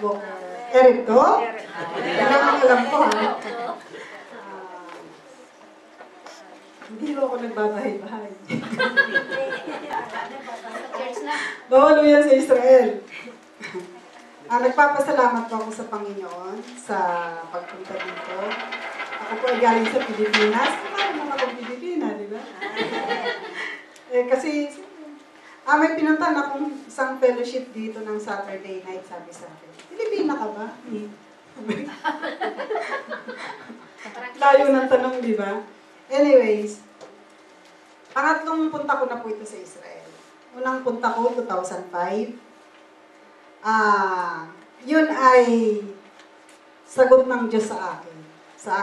Walker. Eric to? Alam ko ha. Hindi ako nagbabahay-bahay. Bawal mo yan sa Israel. Nagpapasalamat po ako sa Panginoon sa pagpunta dito. Ako po ay galing sa Pilipinas. Kumari naman akong Pilipina, di ba? Kasi may pinuntahan akong isang fellowship dito ng Saturday night, sabi sa akin. Pilipina ka ba? Layo ng tanong, di ba? Anyways, pangatlong punta ko na po ito sa Israel. Unang punta ko, 2005. Yun ay sagot ng Diyos sa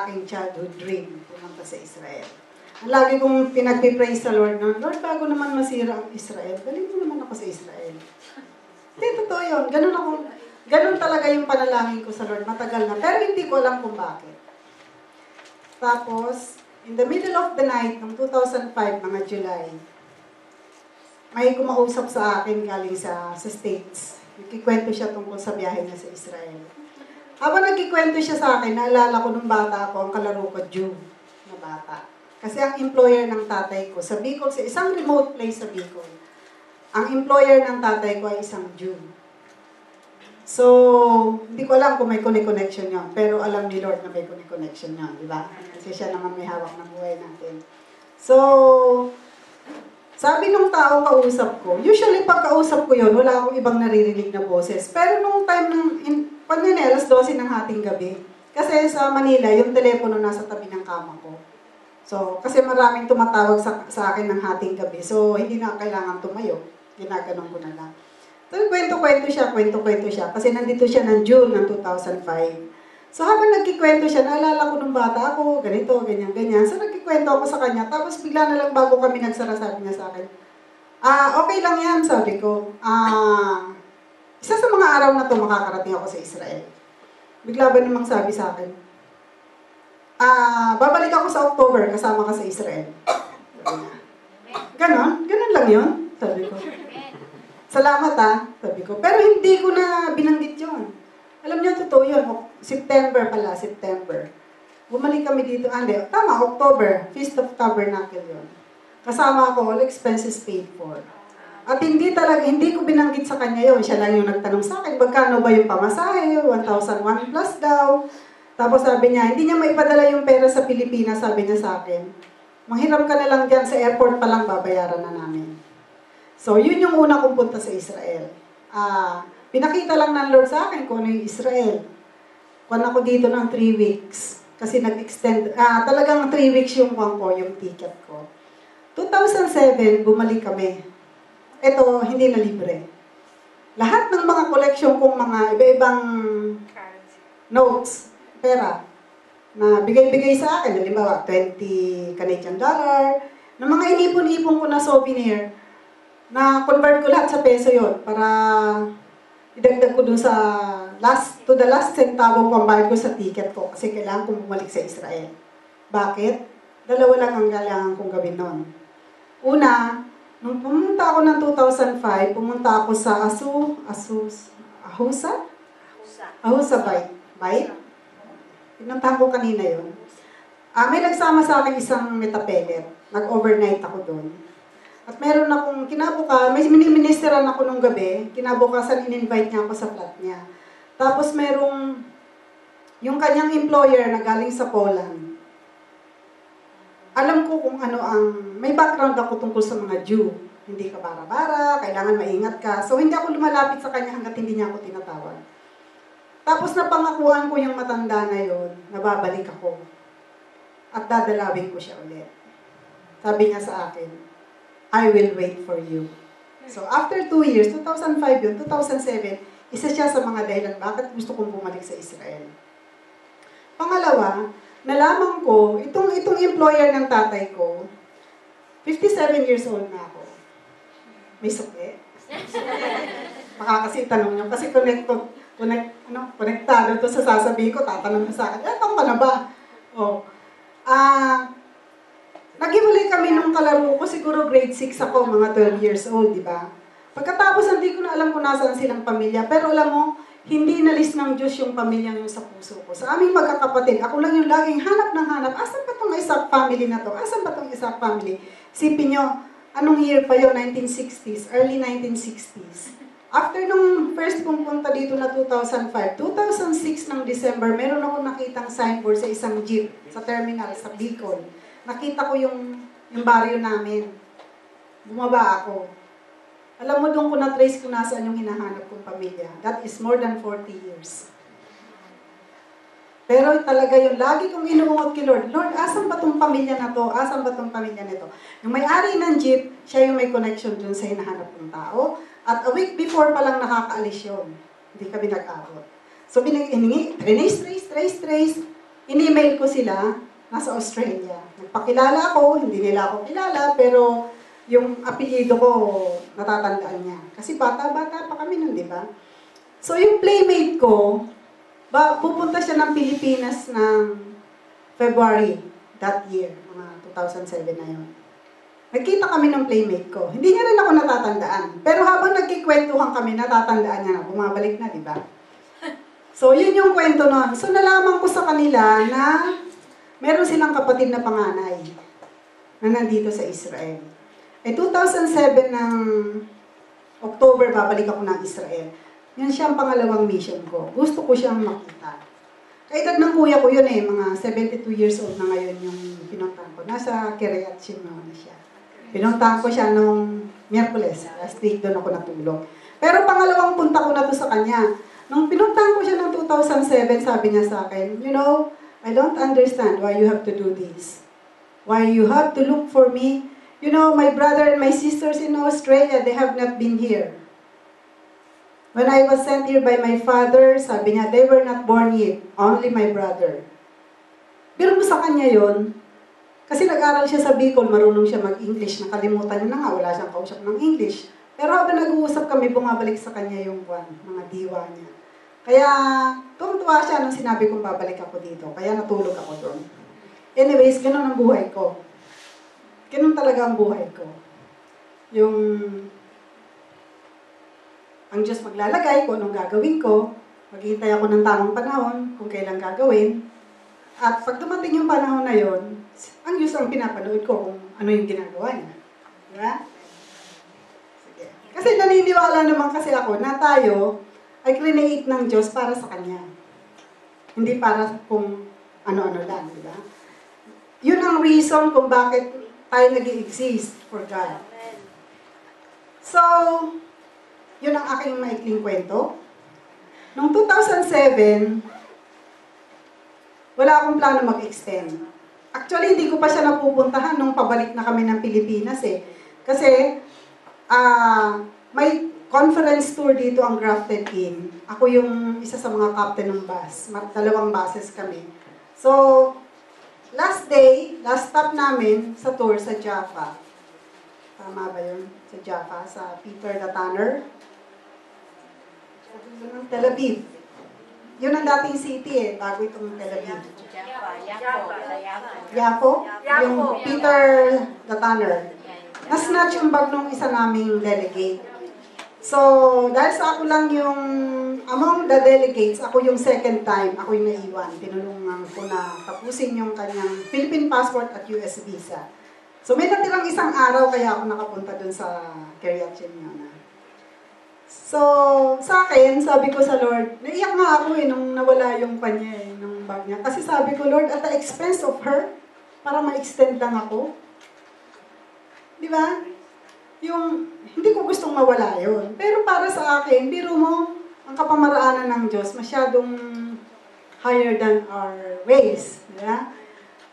aking childhood dream, pumunta sa Israel. Ang lagi kong pinagpipraise sa Lord na, Lord, bago naman masira ang Israel, galing mo naman ako sa Israel. Hindi, totoo yun. Ganun talaga yung panalangin ko sa Lord, matagal na. Pero hindi ko alam kung bakit. Tapos, in the middle of the night, ng 2005, mga July, may kumausap sa akin galing sa States. Nagkikwento siya tungkol sa biyahe niya sa Israel. Habang nagkikwento siya sa akin, naalala ko nung bata ako, ang kalaro ko, Jew na bata. Kasi ang employer ng tatay ko, sa Bicol, sa isang remote place sa Bicol, ang employer ng tatay ko ay isang Jew. So, hindi ko alam kung may connection yun, pero alam ni Lord na may connection yun, di ba? Kasi siya naman may hawak ng buhay natin. So, sabi nung tao kausap ko, usually pag kausap ko yun, wala akong ibang naririnig na boses. Pero nung time pag alas 12 ng hating gabi, kasi sa Manila, yung telepono nasa tabi ng kama ko. So, kasi maraming tumatawag sa akin ng hating gabi. So, hindi na kailangan tumayo. Ginaganon ko na lang. So, kwento-kwento siya. Kasi nandito siya ng June ng 2005. So, habang nagkikwento siya, naalala ko nung bata ako, ganito, ganyan. So, nagkikwento ako sa kanya. Tapos, bigla na lang bago kami nagsara, sabi niya sa akin, okay lang yan, sabi ko. Isa sa mga araw na to makakarating ako sa Israel. Bigla ba namang sabi sa akin, babalik ako sa October, kasama ka sa Israel. Ganon lang yun, sabi ko. Salamat sabi ko. Pero hindi ko na binanggit yun. Alam niyo, totoo yun. September. Bumalik kami dito. October. Feast of Tabernacle yun. Kasama ako, all expenses paid for. At hindi ko binanggit sa kanya yun. Siya lang yung nagtanong sa akin, magkano ba yung pamasahe? 1,001 plus daw. Tapos sabi niya, hindi niya maipadala yung pera sa Pilipinas, sabi niya sa akin. Manghiram ka na lang dyan, sa airport pa lang babayaran na namin. So, yun yung una kong punta sa Israel. Pinakita lang ng Lord sa akin kung ano yung Israel. Kuwan ako dito ng 3 weeks. Kasi nag-extend, talagang 3 weeks yung ticket ko. 2007, bumalik kami. Ito, hindi na libre. Lahat ng mga collection kong mga iba-ibang notes, pera, na bigay-bigay sa akin, halimbawa, $20 Canadian, na mga inipon-ipon ko na souvenir, na convert ko lahat sa peso yon para idagdag ko dun sa to the last centavo pambayad ko sa ticket ko kasi kailangan kong bumalik sa Israel. Bakit? Dalawa lang ang kailangan kong gawin noon. Una, nung pumunta ako ng 2005, pumunta ako sa Ahusa Bite. Pinuntahan ko kanina yun. May nagsama sa akin isang metapelet. Nag-overnight ako doon. At meron akong may mini-ministeran ako nung gabi. Kinabukasan, in-invite niya ako sa flat niya. Tapos merong yung kanyang employer na galing sa Poland. Alam ko kung ano may background ako tungkol sa mga Jew. Hindi ka bara-bara, kailangan maingat ka. So hindi ako lumalapit sa kanya hanggat hindi niya ako tinatawag. Tapos napangakuan ko yung matanda na yon, nababalik ako. At dadalawin ko siya ulit. Sabi niya sa akin, I will wait for you. So after 2 years, 2005 yun, 2007, isa siya sa mga dahilan bakit gusto kong bumalik sa Israel. Pangalawa, nalaman ko, itong employer ng tatay ko, 57 years old na ako. May suki. Baka kasi tanong niyo, kasi konektado to sa sasabihin ko, tatanong mo sa akin, tama ka na ba? Naghiwalay kami nung kalaro ko, siguro grade 6 ako, mga 12 years old, di ba? Pagkatapos, hindi ko na alam kung nasaan silang pamilya, pero alam mo, hindi inalis ng Diyos yung pamilyang yun sa puso ko. Sa aming magkakapatid, ako lang yung laging hanap ng hanap. Asan ba itong Isaac family na to? Asan ba itong Isaac family? Sipin nyo, anong year pa yun? 1960s, early 1960s. After nung first kong punta dito na 2005, 2006 ng December, meron ako nakitang signboard sa isang jeep sa terminal, sa Bicol. Nakita ko yung barrio namin. Bumaba ako. Alam mo, doon ko na-trace kung nasaan yung hinahanap kong pamilya. That is more than 40 years. Pero talaga yung lagi kong inuungot kay Lord, Lord, asan ba tong pamilya na to? Asan ba tong pamilya nito? Yung may-ari ng jeep, siya yung may connection dun sa hinahanap kong tao. At a week before pa lang nakakaalis yun. Hindi kami nag-abot. So, trace. In-email ko sila, nasa Australia. Nagpakilala ako, hindi nila ako kilala, pero yung apelyido ko, natatandaan niya. Kasi bata-bata pa kami nun, di ba? So, yung playmate ko, pupunta siya ng Pilipinas ng February that year, mga 2007 na yun. Nagkita kami ng playmate ko. Hindi niya rin ako natatandaan. Pero habang nagkikwentuhan kami, natatandaan niya na, bumabalik na, di ba? So, yun yung kwento nun. So, nalaman ko sa kanila na meron silang kapatid na panganay na nandito sa Israel. 2007 ng October, babalik ako ng Israel. Yan siyang pangalawang mission ko. Gusto ko siyang makita. Kaedad ng kuya ko yun mga 72 years old na ngayon yung pinuntahan ko. Nasa Kiryat Shimon na siya. Pinuntahan ko siya nung Miyerkules. Last week doon ako natulog. Pero pangalawang punta ko na to sa kanya. Nung pinuntahan ko siya ng 2007, sabi niya sa akin, you know, I don't understand why you have to do this. Why you have to look for me. You know, my brother and my sisters in Australia, they have not been here. When I was sent here by my father, sabi niya, they were not born yet. Only my brother. Pero mo sa kanya yon, kasi nag-aral siya sa Bicol, marunong siya mag-English. Nakalimutan niya na nga, wala siyang kausap ng English. Pero habang nag-uusap kami, bumabalik sa kanya yung mga diwa niya. Kaya, tuwang-tuwa siya nung sinabi kong babalik ako dito. Kaya natulog ako doon. Anyways, ganun ang buhay ko. Ganun talaga ang buhay ko. Ang Diyos maglalagay kung anong gagawin ko, maghihintay ako ng tamang panahon kung kailan gagawin. At pag dumating yung panahon na yon, ang Diyos ang pinapanood ko kung ano yung ginagawa niya. Diba? Sige. Kasi naniniwala naman kasi ako na tayo ay create ng Diyos para sa Kanya. Hindi para kung ano-ano lang, diba? Yun ang reason kung bakit tayo nag-i-exist for God. So, yun ang aking maikling kwento. Noong 2007, wala akong plano mag-extend. Actually, hindi ko pa siya napupuntahan nung pabalik na kami ng Pilipinas Kasi, may conference tour dito ang Grafted In. Ako yung isa sa mga captain ng bus. 2 buses kami. So, last stop namin sa tour sa Jaffa. Tama ba yun? Sa Jaffa, sa Peter the Tanner. Sa Tel Aviv. Yun ang dating city bago itong Tel Aviv. Yafo? Yung Peter the Tanner. Nasnatch yung bag nung isa naming delegate. So, dahil sa ako lang yung, among the delegates, ako yung second time, ako yung naiwan. Tinulungan ko na tapusin yung kanyang Philippine passport at US visa. So, may natirang isang araw kaya ako nakapunta dun sa Kiryat Shimon. So, sa akin, sabi ko sa Lord, naiyak nga ako nung nawala yung kanya nung bag niya. Kasi sabi ko, Lord, at the expense of her, para ma-extend lang ako. Di ba? Yung, hindi ko gustong mawala yun. Pero para sa akin, biro mo, ang kapamaraanan ng Diyos, masyadong higher than our ways. Diba?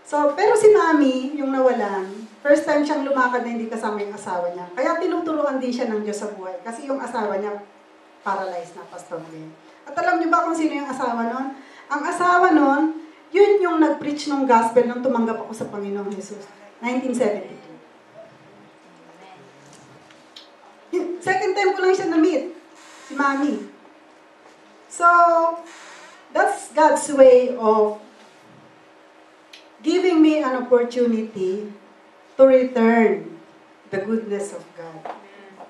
So, pero si Mami, yung nawalan, first time siyang lumakad na hindi kasama yung asawa niya. Kaya tinuturuan din siya ng Diyos sa buhay. Kasi yung asawa niya, paralyzed na, Pastor Glenn. At alam niyo ba kung sino yung asawa nun? Ang asawa nun, yun yung nag-preach ng gospel nung tumanggap ako sa Panginoong Jesus. 1972. Second time ko lang siya na-meet. Si Mami. So, that's God's way of giving me an opportunity to return the goodness of God.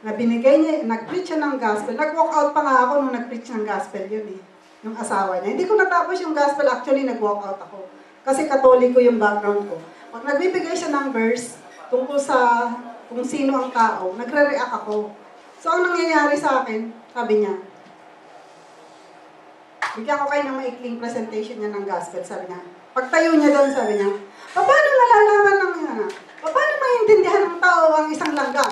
na binigay niya, nag-preach siya ng gospel. Nag-walk out pa nga ako nung nag-preach ng gospel yun eh. Yung asawa niya. Hindi ko natapos yung gospel, actually nag-walk out ako. Kasi Katoliko yung background ko. Pag nagbibigay siya ng verse tungkol sa kung sino ang tao, nagre-react ako. So, ang nangyayari sa akin, sabi niya, bigyan ko kayo ng maikling presentation niya ng gospel, sabi niya. Pagtayo niya doon, sabi niya, paano malalaman ng paano maintindihan ng tao ang isang langgam?